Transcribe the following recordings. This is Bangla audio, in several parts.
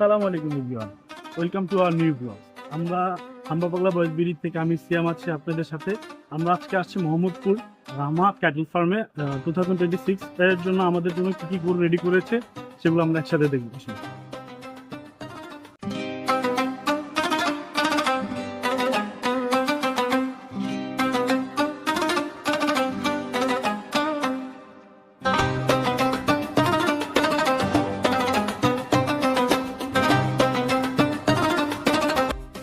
আসসালামু আলাইকুম everyone, welcome to our new blog. আমরা হাম্বা পাগলা বয়েজ বিডি থেকে আমি সিয়াম আছি আপনাদের সাথে। আমরা আজকে আসছি মোহাম্মদপুর রামা ক্যাটল ফার্মে 2026 এর জন্য আমাদের জন্য কী কী গরু রেডি করেছে সেগুলো আমরা একসাথে দেখবো।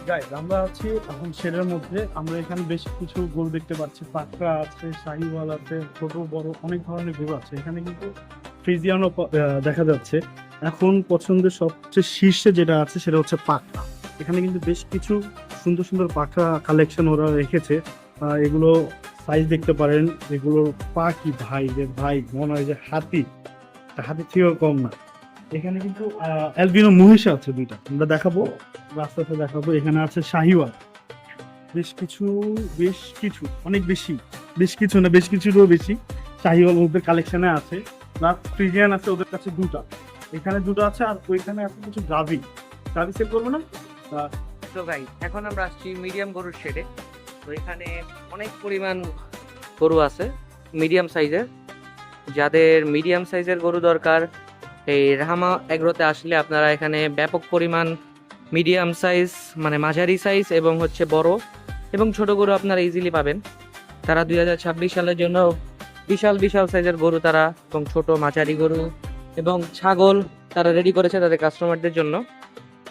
গাইস, আমরা আছি এখন শেডের মধ্যে। আমরা এখানে বেশ কিছু গরু দেখতে পাচ্ছি, পাকড়া আছে, শাহিওয়াল আছে, ছোট বড় অনেক ধরনের গরু আছে। এখানে কিন্তু ফ্রিজিয়ানও দেখা যাচ্ছে। এখন পছন্দের সবচেয়ে শীর্ষে যেটা আছে সেটা হচ্ছে পাকড়া। এখানে কিন্তু বেশ কিছু সুন্দর সুন্দর পাকড়া কালেকশন ওরা রেখেছে। এগুলো সাইজ দেখতে পারেন, এগুলোর পা কি ভাই যে ভাই মনে হয় যে হাতি থেকেও কম না। এখানে কিন্তু অ্যালবিনো মহিষ আছে দুইটা, আমরা দেখাবো, রাস্তাতে দেখাবো। এখানে আছে শাহিওয়াল, বেশ কিছু অনেক বেশি, বেশ কিছুরও বেশি শাহিওয়াল ওদের কালেকশনে আছে। প্লাস ফ্রিজিয়ান আছে ওদের কাছে দুটা, এখানে দুটো আছে, আর ওইখানে আছে কিছু গাভি সেল করবো না। তো ভাই এখন আমরা আসছি মিডিয়াম গরুর শেডে। তো এখানে অনেক পরিমাণ গরু আছে মিডিয়াম সাইজের। যাদের মিডিয়াম সাইজের গরু দরকার, এই রাহামা এগ্রোতে আসলে আপনারা এখানে ব্যাপক পরিমাণ মিডিয়াম সাইজ মানে মাঝারি সাইজ এবং হচ্ছে বড় এবং ছোট গরু আপনারা ইজিলি পাবেন। তারা 2026 সালের জন্য বিশাল বিশাল সাইজের গরু তারা এবং ছোট মাঝারি গরু এবং ছাগল তারা রেডি করেছে তাদের কাস্টমারদের জন্য।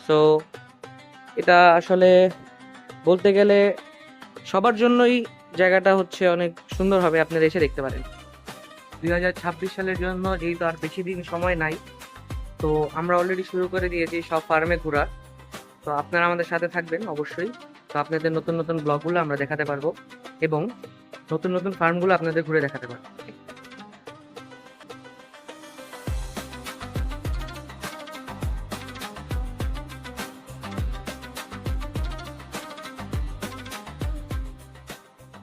সো এটা আসলে বলতে গেলে সবার জন্যই জায়গাটা হচ্ছে অনেক সুন্দর হবে, আপনারা এসে দেখতে পারেন। 2026 সালের জন্য যেহেতু আর বেশি দিন সময় নাই, তো আমরা অলরেডি শুরু করে দিয়েছি সব ফার্মে ঘোরা। তো আপনারা আমাদের সাথে থাকবেন অবশ্যই। তো আপনাদের নতুন নতুন ব্লগগুলো আমরা দেখাতে পারবো এবং নতুন নতুন ফার্মগুলো আপনাদের ঘুরে দেখাতে পারবো।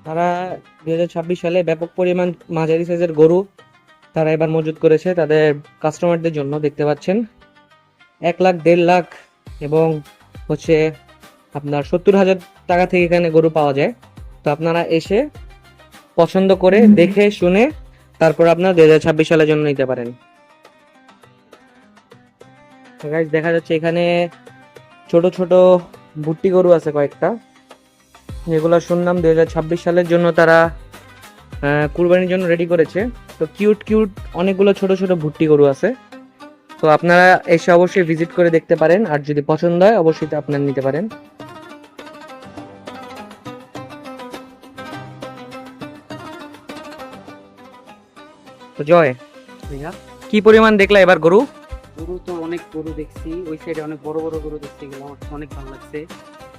তারা 2026 সালে ব্যাপক পরিমাণ মাঝারি সাইজের গরু তারা এবার মজুত করেছে তাদের কাস্টমারদের জন্য। দেখতে পাচ্ছেন 1 লাখ 1.5 লাখ এবং হচ্ছে আপনার 70,000 টাকা থেকে এখানে গরু পাওয়া যায়। তো আপনারা এসে পছন্দ করে দেখে শুনে তারপর আপনারা 2026 সালের জন্য নিতে পারেন। গাইস, দেখা যাচ্ছে এখানে ছোট ছোট ভুট্টি গরু আছে কয়েকটা, যেগুলো শুনলাম 2026 সালের জন্য তারা কুরবানির জন্য রেডি করেছে। তো কিউট কিউট অনেকগুলো ছোট ছোট ভুট্টি গরু আছে। তো আপনারা এসে অবশ্যই ভিজিট করে দেখতে পারেন, আর যদি পছন্দ হয় অবশ্যই তো আপনারা নিতে পারেন। তো জয় ভাইয়া, কি পরিমাণ দেখলা এবার গরু? গরু তো অনেক গরু দেখছি, ওই সাইডে অনেক বড় বড় গরু দেখছি, এগুলো আমার অনেক ভালো লাগছে।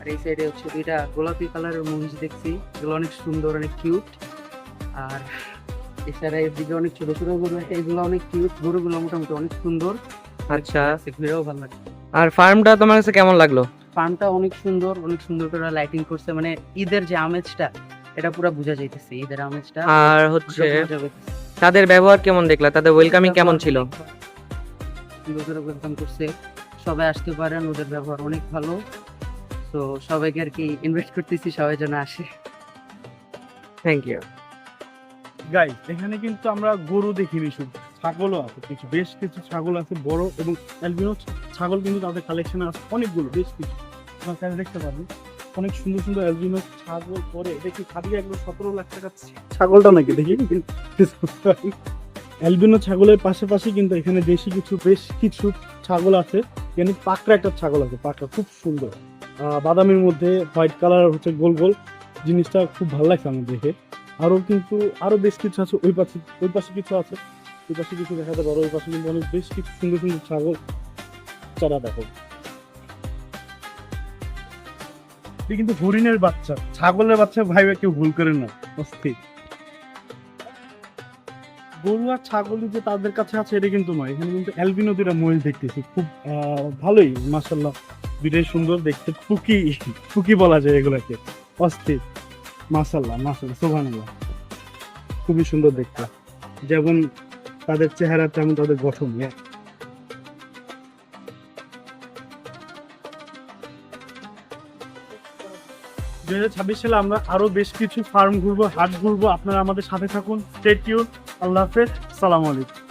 আর এই সাইডে হচ্ছে দুইটা গোলাপি কালারের মহিষ দেখছি, এগুলো অনেক সুন্দর, অনেক কিউট। আর এছাড়া এদিকে অনেক ছোট ছোট গরু আছে, এগুলো অনেক কিউট, গরুগুলো মোটামুটি অনেক সুন্দর। আচ্ছা, ঘুরেও ভালো লাগে। আর ফার্মটা তোমার কাছে কেমন লাগলো? ফার্মটা অনেক সুন্দর, অনেক সুন্দর করে লাইটিং করছে, মানে ঈদের যে আমেজটা এটা পুরো বোঝা যাইতেছে, ঈদের আমেজটা। আর হচ্ছে তাদের ব্যবহার কেমন দেখলা? তাদের ওয়েলকামিং কেমন ছিল? ওয়েলকাম করছে, সবাই আসতে পারেন, ওদের ব্যবহার অনেক ভালো। তো সবাইকে আর কি ইনভাইট করতেছি, সবাই যেন আসে। Thank you. গাইস, এখানে কিন্তু আমরা গরু দেখিনি, শুধু ছাগলও আছে, বেশ কিছু ছাগল আছে বড় এবং অ্যালবিনো ছাগল কিন্তু তাদের কালেকশনে আছে অনেকগুলো, বেশ কিছু আপনারা দেখতে পাবেন। অনেক সুন্দর সুন্দর অ্যালবিনো ছাগল পরে দেখি খাবি এগুলো 17 লাখ টাকা ছাগলটা নাকি দেখি। অ্যালবিনো ছাগলের পাশাপাশি কিন্তু এখানে বেশ কিছু ছাগল আছে। এখানে পাকড়া একটা ছাগল আছে, পাকড়া খুব সুন্দর, বাদামের মধ্যে হোয়াইট কালার হচ্ছে গোল গোল, জিনিসটা খুব ভালো লাগছে আমার দেখে। আরো বেশ কিছু আছে, ওই পাশে কিছু আছে, ওই পাশে কিছু দেখাতে পারো। ওই পাশে কিন্তু অনেক বেশ কিছু সুন্দর সুন্দর ছাগল চারা দেখো। কিন্তু হরিণের বাচ্চা, ছাগলের বাচ্চা ভাই কেউ ভুল করে না, অস্থির। গরু আর ছাগলই যে তাদের কাছে আছে এটা কিন্তু নয়, এখানে কিন্তু অ্যালবিনো দুটা মহিষ দেখতেছি, খুব ভালোই মাশাআল্লাহ, দুটাই সুন্দর দেখতে, ফুকি বলা যায় এগুলাকে, অস্থির, মাশাআল্লাহ সুবহানাল্লাহ, খুবই সুন্দর দেখতে, যেমন তাদের চেহারা তেমন তাদের গঠন। 2026 সালে আমরা আরো বেশ কিছু ফার্ম ঘুরবো, হাট ঘুরবো। আপনারা আমাদের সাথে থাকুন। Stay tune. আল্লাহ হাফেজ। সালাম আলাইকুম।